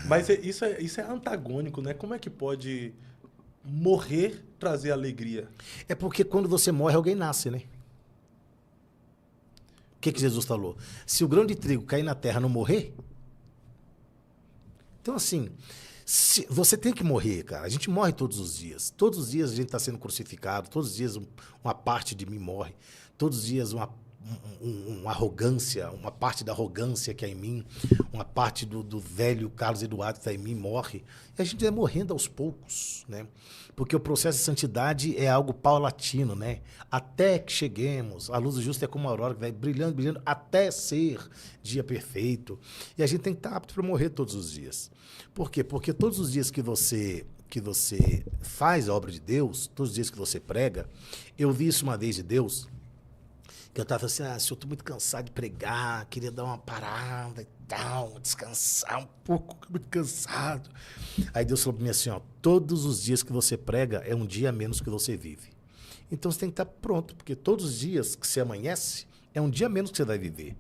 Mas isso é antagônico, né? Como é que pode morrer trazer alegria? É porque quando você morre, alguém nasce, né? O que Jesus falou? Se o grão de trigo cair na terra e não morrer... Então, assim, você tem que morrer, cara. A gente morre todos os dias. Todos os dias a gente está sendo crucificado. Todos os dias uma parte de mim morre. Todos os dias uma arrogância, uma parte da arrogância que é em mim, uma parte do velho Carlos Eduardo que está em mim morre. E a gente vai morrendo aos poucos, né? Porque o processo de santidade é algo paulatino, né? Até que cheguemos, a luz do justo é como a aurora que vai brilhando, brilhando, até ser dia perfeito. E a gente tem que estar apto para morrer todos os dias. Por quê? Porque todos os dias que você faz a obra de Deus, todos os dias que você prega, eu vi isso uma vez de Deus, que eu estava assim, senhor, eu estou muito cansado de pregar, queria dar uma parada e tal, descansar um pouco, muito cansado. Aí Deus falou para mim assim, todos os dias que você prega é um dia a menos que você vive. Então você tem que estar pronto, porque todos os dias que você amanhece é um dia a menos que você vai viver.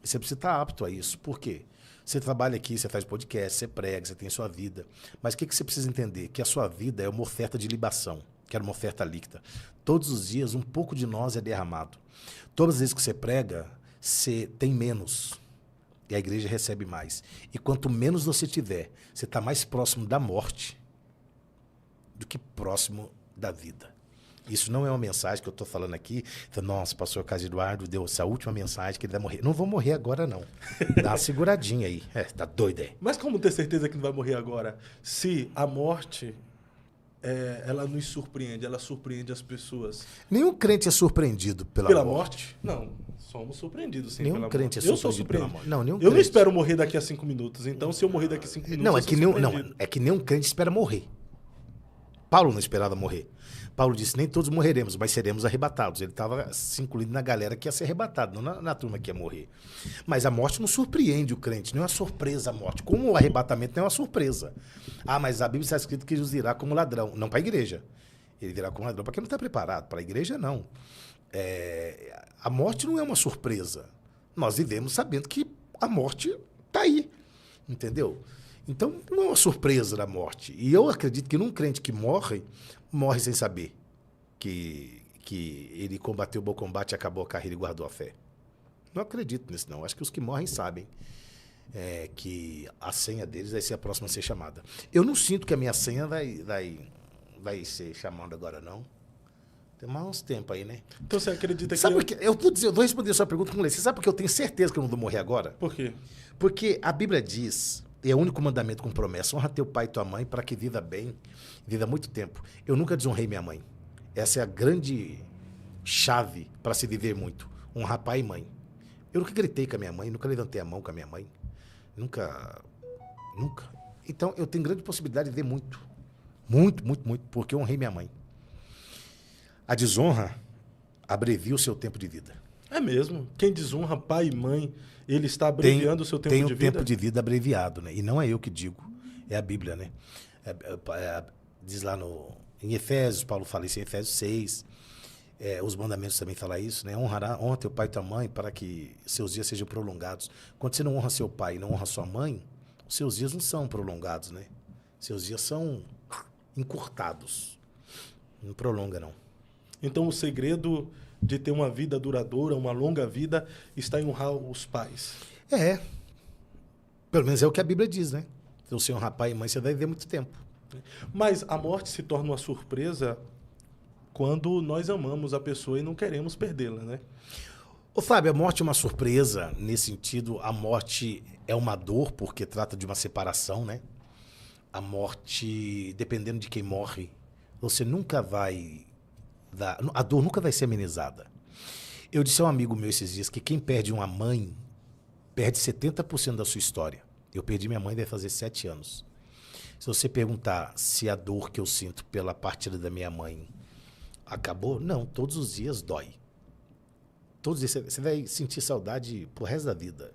E você precisa estar apto a isso. Por quê? Você trabalha aqui, você faz podcast, você prega, você tem sua vida. Mas o que você precisa entender? Que a sua vida é uma oferta de libação, que era uma oferta líquida. Todos os dias um pouco de nós é derramado. Todas as vezes que você prega, você tem menos. E a igreja recebe mais. E quanto menos você tiver, você está mais próximo da morte do que próximo da vida. Isso não é uma mensagem que eu estou falando aqui. Nossa, o pastor Carlos Eduardo deu essa última mensagem que ele vai morrer. Não vou morrer agora, não. Dá uma seguradinha aí. Tá doido aí. Mas como ter certeza que não vai morrer agora? Se a morte... ela nos surpreende, ela surpreende as pessoas. Nenhum crente é surpreendido pela morte? Não, somos surpreendidos sim nenhum pela crente morte. É surpreendido pela morte. Não, nenhum eu crente. não espero morrer daqui a 5 minutos, então se eu morrer daqui a 5 minutos, é que nenhum crente espera morrer. Paulo não esperava morrer. Paulo disse, nem todos morreremos, mas seremos arrebatados. Ele estava se incluindo na galera que ia ser arrebatado, não na turma que ia morrer. Mas a morte não surpreende o crente, não é uma surpresa a morte. Como o arrebatamento não é uma surpresa. Mas a Bíblia está escrito que Jesus virá como ladrão, não para a igreja. Ele virá como ladrão para quem não está preparado, para a igreja não. A morte não é uma surpresa. Nós vivemos sabendo que a morte está aí, entendeu? Então, não é uma surpresa da morte. E eu acredito que num crente que morre sem saber que ele combateu o bom combate, acabou a carreira e guardou a fé. Não acredito nisso, não. Acho que os que morrem sabem que a senha deles vai ser a próxima a ser chamada. Eu não sinto que a minha senha vai ser chamada agora, não. Tem mais uns tempos aí, né? Então você acredita que... Sabe por quê? Eu vou responder a sua pergunta com você. Sabe por que eu tenho certeza que eu não vou morrer agora? Por quê? Porque a Bíblia diz... É o único mandamento com promessa. Honra teu pai e tua mãe para que viva bem, viva muito tempo. Eu nunca desonrei minha mãe. Essa é a grande chave para se viver muito. Honrar pai e mãe. Eu nunca gritei com a minha mãe, nunca levantei a mão com a minha mãe. Nunca. Então, eu tenho grande possibilidade de viver muito. Muito, muito, muito, porque eu honrei minha mãe. A desonra abrevia o seu tempo de vida. É mesmo. Quem desonra pai e mãe, ele está abreviando o seu tempo de vida? Tem o tempo de vida abreviado, né? E não é eu que digo, é a Bíblia, né? Diz lá em Efésios, Paulo fala isso em Efésios 6. Os mandamentos também falam isso, né? Honra teu pai e tua mãe para que seus dias sejam prolongados. Quando você não honra seu pai e não honra sua mãe, os seus dias não são prolongados, né? Seus dias são encurtados. Não prolonga, não. Então, o segredo de ter uma vida duradoura, uma longa vida, está em honrar os pais. Pelo menos é o que a Bíblia diz, né? Se você honrar pai e mãe, você vai viver muito tempo. Mas a morte se torna uma surpresa quando nós amamos a pessoa e não queremos perdê-la, né? Ô, Fábio, a morte é uma surpresa. Nesse sentido, a morte é uma dor, porque trata de uma separação, né? A morte, dependendo de quem morre, você nunca vai... A dor nunca vai ser amenizada. Eu disse a um amigo meu esses dias que quem perde uma mãe perde 70% da sua história. Eu perdi minha mãe, vai fazer 7 anos. Se você perguntar se a dor que eu sinto pela partida da minha mãe acabou, não, todos os dias dói. Todos os dias você vai sentir saudade pro resto da vida.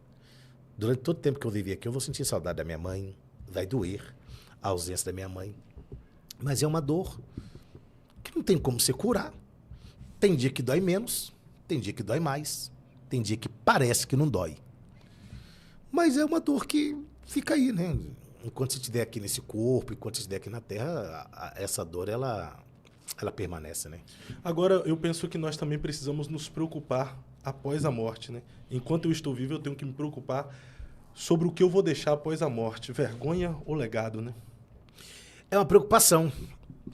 Durante todo o tempo que eu vivi aqui, eu vou sentir saudade da minha mãe, vai doer a ausência da minha mãe. Mas é uma dor que não tem como você curar. Tem dia que dói menos, tem dia que dói mais, tem dia que parece que não dói. Mas é uma dor que fica aí, né? enquanto você estiver aqui nesse corpo, enquanto você estiver aqui na Terra, essa dor, ela permanece, né? Agora, eu penso que nós também precisamos nos preocupar após a morte, né? Enquanto eu estou vivo, eu tenho que me preocupar sobre o que eu vou deixar após a morte. Vergonha ou legado, né? É uma preocupação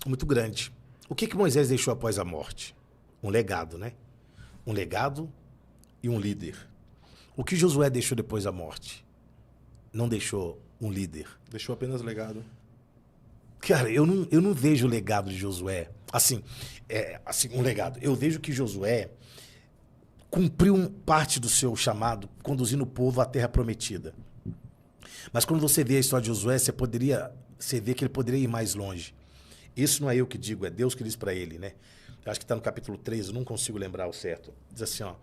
muito grande. O que Moisés deixou após a morte? Um legado, né? Um legado e um líder. O que Josué deixou depois da morte? Não deixou um líder. Deixou apenas legado. Cara, eu não vejo o legado de Josué assim, um legado. Eu vejo que Josué cumpriu parte do seu chamado, conduzindo o povo à terra prometida. Mas quando você vê a história de Josué, você vê que ele poderia ir mais longe. Isso não é eu que digo, é Deus que diz para ele, né? Eu acho que está no capítulo 3, eu não consigo lembrar o certo. Diz assim, ó.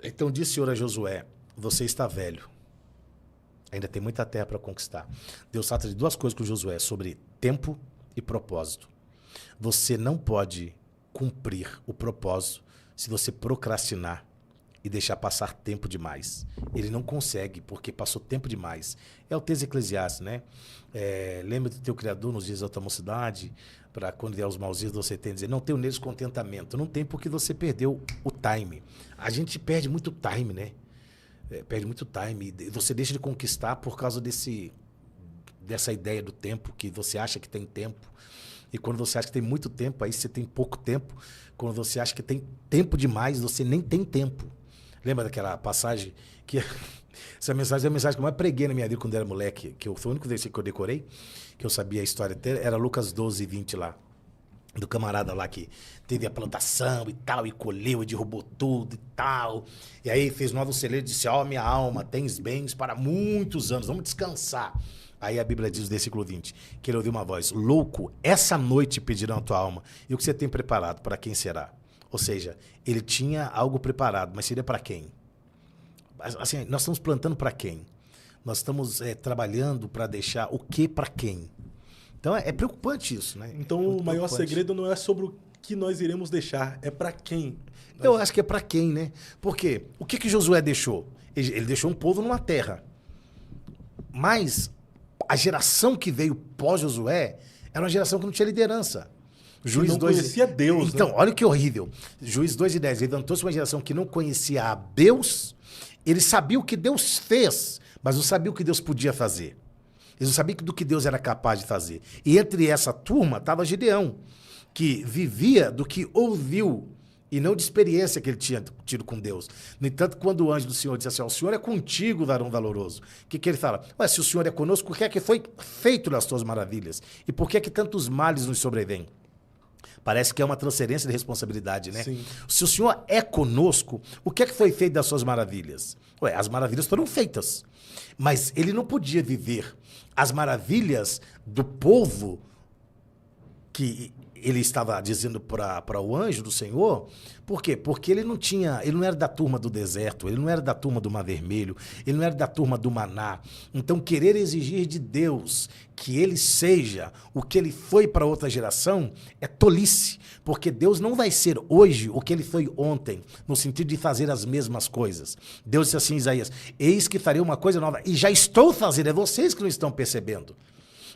Então disse o Senhor a Josué, você está velho. Ainda tem muita terra para conquistar. Deus trata de duas coisas com Josué, sobre tempo e propósito. Você não pode cumprir o propósito se você procrastinar e deixar passar tempo demais. Ele não consegue, porque passou tempo demais. É o texto de Eclesiastes, né? Lembra do teu Criador nos dias da tua mocidade, para quando vier os maus dias você tem a dizer, não tenho neles contentamento. Não tem porque você perdeu o time. A gente perde muito time, né? Perde muito time. Você deixa de conquistar por causa dessa ideia do tempo, que você acha que tem tempo. E quando você acha que tem muito tempo, aí você tem pouco tempo. Quando você acha que tem tempo demais, você nem tem tempo. Lembra daquela passagem que... Essa mensagem é a mensagem que eu mais preguei na minha vida quando era moleque, que foi o único versículo que eu decorei, que eu sabia a história até, era Lucas 12, 20 lá, do camarada lá que teve a plantação e tal, e colheu e derrubou tudo e tal. E aí fez um novo celeiro e disse, ó, minha alma, tens bens para muitos anos, vamos descansar. Aí a Bíblia diz no versículo 20, que ele ouviu uma voz, louco, essa noite pedirão a tua alma, e o que você tem preparado, para quem será? Ou seja, ele tinha algo preparado, mas seria para quem? Assim, nós estamos plantando para quem? Nós estamos trabalhando para deixar o que para quem? Então é preocupante isso, né? Então o maior segredo não é sobre o que nós iremos deixar, é para quem? Eu acho que é para quem, né? Porque o que Josué deixou? Ele deixou um povo numa terra. Mas a geração que veio pós-Josué era uma geração que não tinha liderança. Juiz não conhecia Deus. Então, né? Olha que horrível. Juiz 2:10. Levantou-se uma geração que não conhecia a Deus. Ele sabia o que Deus fez, mas não sabia o que Deus podia fazer. Eles não sabiam do que Deus era capaz de fazer. E entre essa turma estava Gideão, que vivia do que ouviu e não de experiência que ele tinha tido com Deus. No entanto, quando o anjo do Senhor disse assim, o Senhor é contigo, varão valoroso. O que ele fala? Ué, se o Senhor é conosco, por que é que foi feito nas tuas maravilhas? E por que é que tantos males nos sobrevêm? Parece que é uma transferência de responsabilidade, né? Sim. Se o Senhor é conosco, o que é que foi feito das suas maravilhas? Ué, as maravilhas foram feitas. Mas ele não podia viver as maravilhas do povo que ele estava dizendo para o anjo do Senhor. Por quê? Porque ele não era da turma do deserto, ele não era da turma do Mar Vermelho, ele não era da turma do maná. Então, querer exigir de Deus que ele seja o que ele foi para outra geração é tolice, porque Deus não vai ser hoje o que ele foi ontem, no sentido de fazer as mesmas coisas. Deus disse assim, Isaías, eis que farei uma coisa nova, e já estou fazendo, é vocês que não estão percebendo.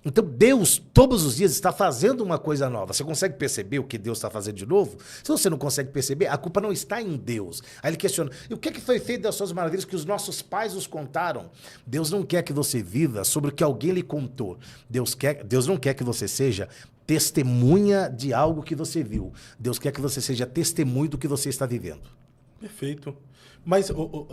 Então Deus, todos os dias, está fazendo uma coisa nova. Você consegue perceber o que Deus está fazendo de novo? Se você não consegue perceber, a culpa não está em Deus. Aí ele questiona, e o que é que foi feito das suas maravilhas que os nossos pais nos contaram? Deus não quer que você viva sobre o que alguém lhe contou. Deus não quer que você seja testemunha de algo que você viu. Deus quer que você seja testemunho do que você está vivendo. Perfeito. Mas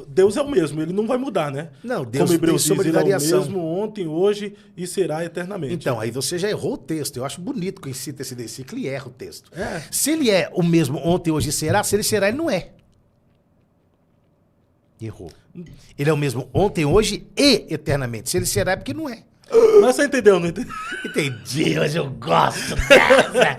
Deus é o mesmo, ele não vai mudar, né? Não, Deus como Hebreus diz, ele é o variação. mesmo ontem, hoje e será eternamente. Então, aí você já errou o texto. Eu acho bonito quem cita esse versículo e erra o texto. Se ele é o mesmo ontem, hoje e será, se ele será, ele não é. Errou. Ele é o mesmo ontem, hoje e eternamente. Se ele será, é porque não é. Mas você entendeu, não entendeu? Entendi, mas eu gosto dessa.